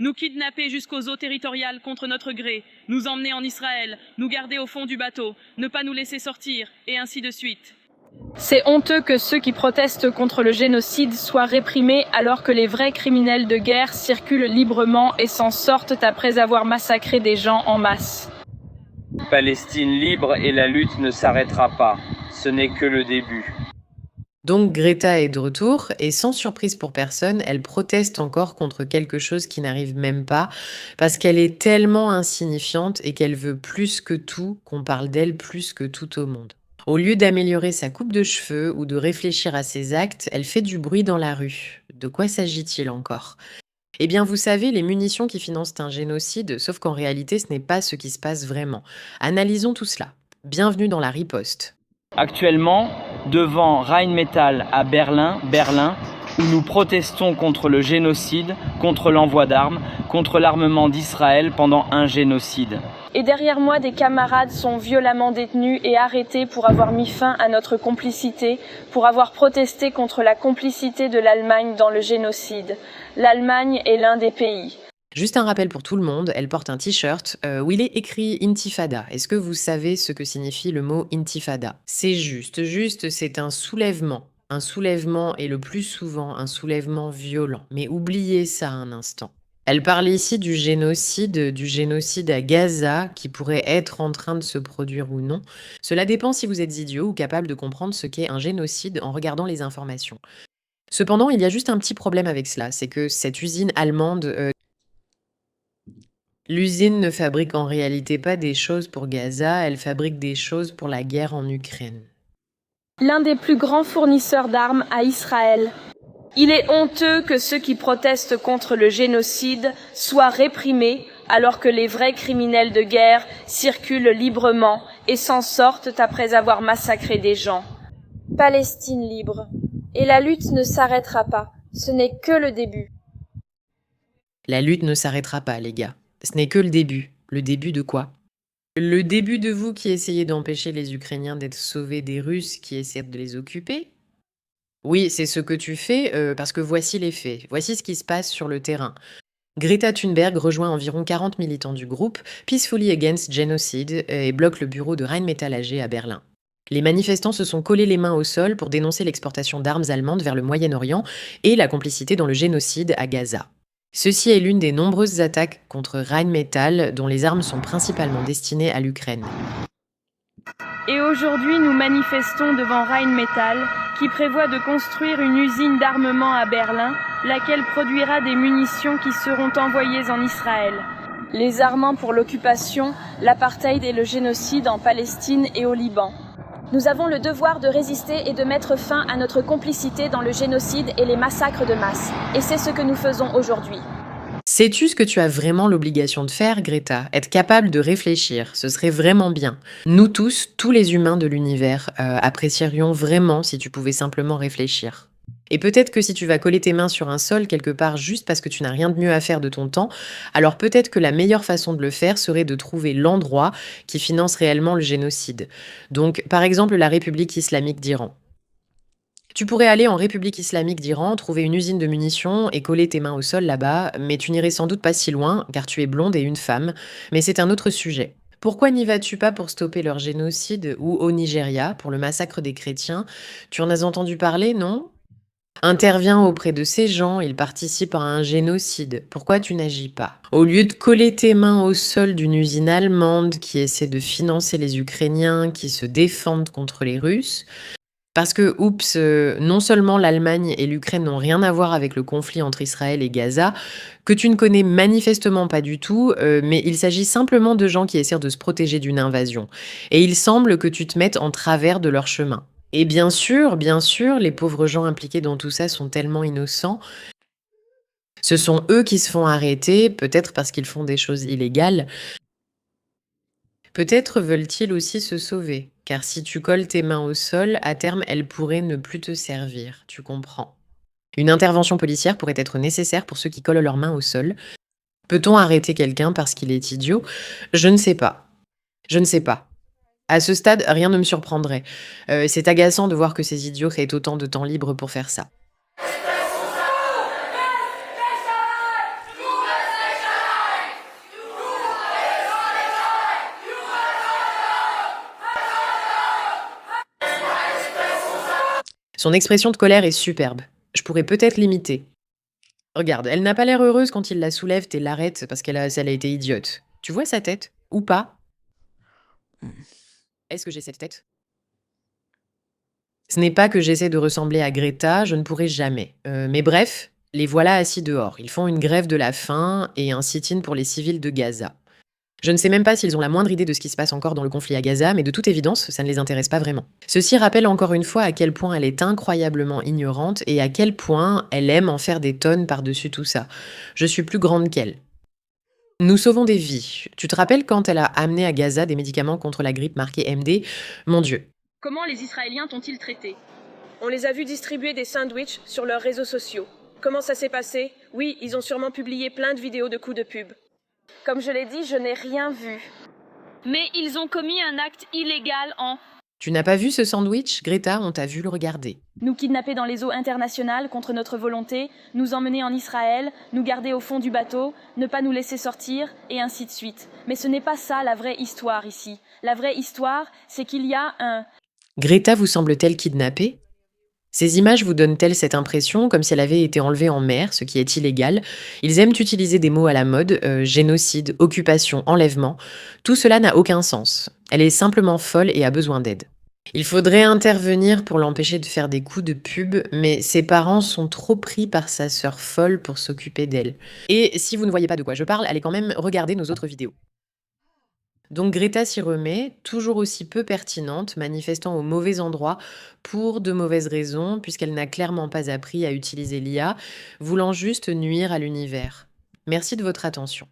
nous kidnapper jusqu'aux eaux territoriales contre notre gré, nous emmener en Israël, nous garder au fond du bateau, ne pas nous laisser sortir, et ainsi de suite. C'est honteux que ceux qui protestent contre le génocide soient réprimés alors que les vrais criminels de guerre circulent librement et s'en sortent après avoir massacré des gens en masse. Palestine libre et la lutte ne s'arrêtera pas. Ce n'est que le début. Donc Greta est de retour et sans surprise pour personne, elle proteste encore contre quelque chose qui n'arrive même pas parce qu'elle est tellement insignifiante et qu'elle veut plus que tout qu'on parle d'elle plus que tout au monde. Au lieu d'améliorer sa coupe de cheveux ou de réfléchir à ses actes, elle fait du bruit dans la rue. De quoi s'agit-il encore ? Eh bien, vous savez, les munitions qui financent un génocide, sauf qu'en réalité, ce n'est pas ce qui se passe vraiment. Analysons tout cela. Bienvenue dans la riposte. Actuellement, devant Rheinmetall à Berlin, où nous protestons contre le génocide, contre l'envoi d'armes, contre l'armement d'Israël pendant un génocide. Et derrière moi, des camarades sont violemment détenus et arrêtés pour avoir mis fin à notre complicité, pour avoir protesté contre la complicité de l'Allemagne dans le génocide. L'Allemagne est l'un des pays. Juste un rappel pour tout le monde, elle porte un t-shirt où il est écrit Intifada. Est-ce que vous savez ce que signifie le mot Intifada ? C'est juste, c'est un soulèvement. Un soulèvement est le plus souvent un soulèvement violent. Mais oubliez ça un instant. Elle parle ici du génocide à Gaza qui pourrait être en train de se produire ou non. Cela dépend si vous êtes idiot ou capable de comprendre ce qu'est un génocide en regardant les informations. Cependant, il y a juste un petit problème avec cela, c'est que cette usine allemande... L'usine ne fabrique en réalité pas des choses pour Gaza, elle fabrique des choses pour la guerre en Ukraine. L'un des plus grands fournisseurs d'armes à Israël. Il est honteux que ceux qui protestent contre le génocide soient réprimés alors que les vrais criminels de guerre circulent librement et s'en sortent après avoir massacré des gens. Palestine libre. Et la lutte ne s'arrêtera pas. Ce n'est que le début. La lutte ne s'arrêtera pas, les gars. Ce n'est que le début. Le début de quoi ? Le début de vous qui essayez d'empêcher les Ukrainiens d'être sauvés des Russes qui essaient de les occuper ? Oui, c'est ce que tu fais parce que voici les faits. Voici ce qui se passe sur le terrain. Greta Thunberg rejoint environ 40 militants du groupe Peacefully Against Genocide et bloque le bureau de Rheinmetall AG à Berlin. Les manifestants se sont collés les mains au sol pour dénoncer l'exportation d'armes allemandes vers le Moyen-Orient et la complicité dans le génocide à Gaza. Ceci est l'une des nombreuses attaques contre Rheinmetall dont les armes sont principalement destinées à l'Ukraine. Et aujourd'hui, nous manifestons devant Rheinmetall, qui prévoit de construire une usine d'armement à Berlin, laquelle produira des munitions qui seront envoyées en Israël. Les armant pour l'occupation, l'apartheid et le génocide en Palestine et au Liban. Nous avons le devoir de résister et de mettre fin à notre complicité dans le génocide et les massacres de masse. Et c'est ce que nous faisons aujourd'hui. Sais-tu ce que tu as vraiment l'obligation de faire, Greta ? Être capable de réfléchir, ce serait vraiment bien. Nous tous, tous les humains de l'univers, apprécierions vraiment si tu pouvais simplement réfléchir. Et peut-être que si tu vas coller tes mains sur un sol quelque part juste parce que tu n'as rien de mieux à faire de ton temps, alors peut-être que la meilleure façon de le faire serait de trouver l'endroit qui finance réellement le génocide. Donc, par exemple, la République islamique d'Iran. Tu pourrais aller en République islamique d'Iran, trouver une usine de munitions et coller tes mains au sol là-bas, mais tu n'irais sans doute pas si loin, car tu es blonde et une femme, mais c'est un autre sujet. Pourquoi n'y vas-tu pas pour stopper leur génocide ou au Nigeria, pour le massacre des chrétiens ? Tu en as entendu parler, non ? Interviens auprès de ces gens, ils participent à un génocide. Pourquoi tu n'agis pas ? Au lieu de coller tes mains au sol d'une usine allemande qui essaie de financer les Ukrainiens qui se défendent contre les Russes, parce que, non seulement l'Allemagne et l'Ukraine n'ont rien à voir avec le conflit entre Israël et Gaza, que tu ne connais manifestement pas du tout, mais il s'agit simplement de gens qui essaient de se protéger d'une invasion. Et il semble que tu te mettes en travers de leur chemin. Et bien sûr, les pauvres gens impliqués dans tout ça sont tellement innocents. Ce sont eux qui se font arrêter, peut-être parce qu'ils font des choses illégales. Peut-être veulent-ils aussi se sauver, car si tu colles tes mains au sol, à terme, elles pourraient ne plus te servir, tu comprends. Une intervention policière pourrait être nécessaire pour ceux qui collent leurs mains au sol. Peut-on arrêter quelqu'un parce qu'il est idiot ? Je ne sais pas. À ce stade, rien ne me surprendrait. C'est agaçant de voir que ces idiots aient autant de temps libre pour faire ça. Son expression de colère est superbe. Je pourrais peut-être l'imiter. Regarde, elle n'a pas l'air heureuse quand il la soulève et l'arrête parce elle a été idiote. Tu vois sa tête? Ou pas? Est-ce que j'ai cette tête? Ce n'est pas que j'essaie de ressembler à Greta, je ne pourrai jamais. Mais bref, les voilà assis dehors. Ils font une grève de la faim et un sit-in pour les civils de Gaza. Je ne sais même pas s'ils ont la moindre idée de ce qui se passe encore dans le conflit à Gaza, mais de toute évidence, ça ne les intéresse pas vraiment. Ceci rappelle encore une fois à quel point elle est incroyablement ignorante et à quel point elle aime en faire des tonnes par-dessus tout ça. Je suis plus grande qu'elle. Nous sauvons des vies. Tu te rappelles quand elle a amené à Gaza des médicaments contre la grippe marqués MD? Mon Dieu. Comment les Israéliens t'ont-ils traité? On les a vus distribuer des sandwichs sur leurs réseaux sociaux. Comment ça s'est passé? Oui, ils ont sûrement publié plein de vidéos de coups de pub. Comme je l'ai dit, je n'ai rien vu. Mais ils ont commis un acte illégal en... Tu n'as pas vu ce sandwich? Greta, on t'a vu le regarder. Nous kidnapper dans les eaux internationales contre notre volonté, nous emmener en Israël, nous garder au fond du bateau, ne pas nous laisser sortir, et ainsi de suite. Mais ce n'est pas ça la vraie histoire ici. La vraie histoire, c'est qu'il y a un... Greta vous semble-t-elle kidnappée? Ces images vous donnent-elles cette impression comme si elle avait été enlevée en mer, ce qui est illégal? Ils aiment utiliser des mots à la mode, génocide, occupation, enlèvement. Tout cela n'a aucun sens. Elle est simplement folle et a besoin d'aide. Il faudrait intervenir pour l'empêcher de faire des coups de pub, mais ses parents sont trop pris par sa sœur folle pour s'occuper d'elle. Et si vous ne voyez pas de quoi je parle, allez quand même regarder nos autres vidéos. Donc Greta s'y remet, toujours aussi peu pertinente, manifestant au mauvais endroit pour de mauvaises raisons, puisqu'elle n'a clairement pas appris à utiliser l'IA, voulant juste nuire à l'univers. Merci de votre attention.